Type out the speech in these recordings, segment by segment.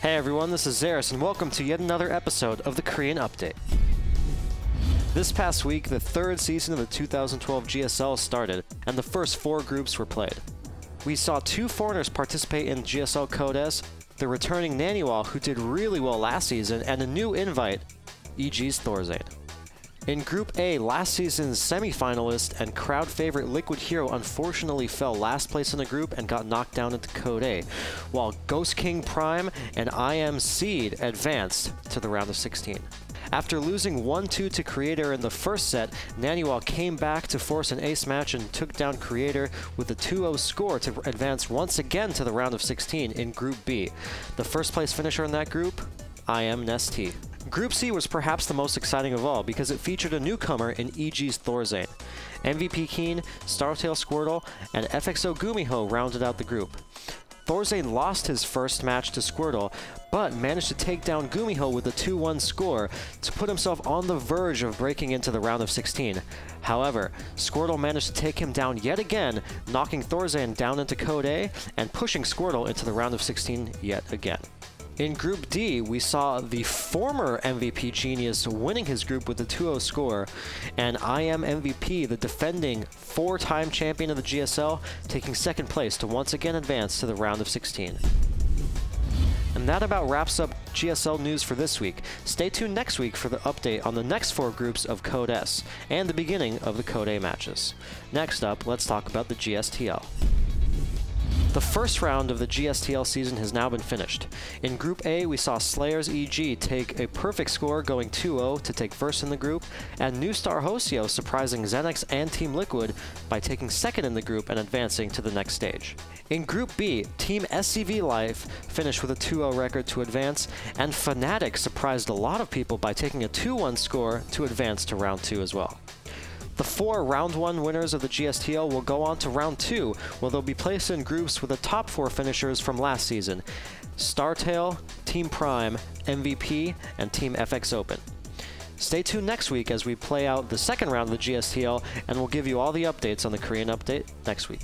Hey everyone, this is Xeris, and welcome to yet another episode of the Korean Update. This past week, the third season of the 2012 GSL started, and the first 4 groups were played. We saw 2 foreigners participate in GSL Code S, the returning NASL, who did really well last season, and a new invite, EG's Thorzane. In Group A, last season's semi-finalist and crowd favorite Liquid Hero unfortunately fell last place in the group and got knocked down into Code A, while Ghost King Prime and IM Seed advanced to the round of 16. After losing 1-2 to Creator in the first set, NASL came back to force an ace match and took down Creator with a 2-0 score to advance once again to the round of 16 in Group B. The first place finisher in that group, IM Nest. Group C was perhaps the most exciting of all because it featured a newcomer in EG's Thorzane. MVP Keen, Startail Squirtle, and FXO Gumiho rounded out the group. Thorzane lost his first match to Squirtle, but managed to take down Gumiho with a 2-1 score to put himself on the verge of breaking into the round of 16. However, Squirtle managed to take him down yet again, knocking Thorzane down into Code A and pushing Squirtle into the round of 16 yet again. In Group D, we saw the former MVP Genius winning his group with a 2-0 score, and IM MVP, the defending 4-time champion of the GSL, taking second place to once again advance to the round of 16. And that about wraps up GSL news for this week. Stay tuned next week for the update on the next 4 groups of Code S, and the beginning of the Code A matches. Next up, let's talk about the GSTL. The first round of the GSTL season has now been finished. In Group A, we saw Slayers EG take a perfect score going 2-0 to take first in the group, and New Star Hosio surprising Xenix and Team Liquid by taking second in the group and advancing to the next stage. In Group B, Team SCV Life finished with a 2-0 record to advance, and Fnatic surprised a lot of people by taking a 2-1 score to advance to round 2 as well. The 4 Round 1 winners of the GSTL will go on to Round 2, where they'll be placed in groups with the top 4 finishers from last season: Startail, Team Prime, MVP, and Team FX Open. Stay tuned next week as we play out the second round of the GSTL, and we'll give you all the updates on the Korean Update next week.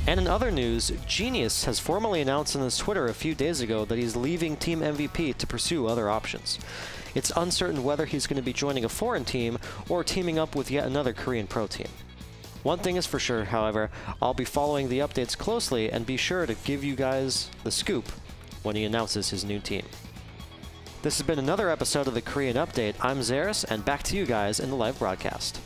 And in other news, Genius has formally announced on his Twitter a few days ago that he's leaving Team MVP to pursue other options. It's uncertain whether he's going to be joining a foreign team or teaming up with yet another Korean pro team. One thing is for sure, however, I'll be following the updates closely and be sure to give you guys the scoop when he announces his new team. This has been another episode of the Korean Update. I'm Xeris, and back to you guys in the live broadcast.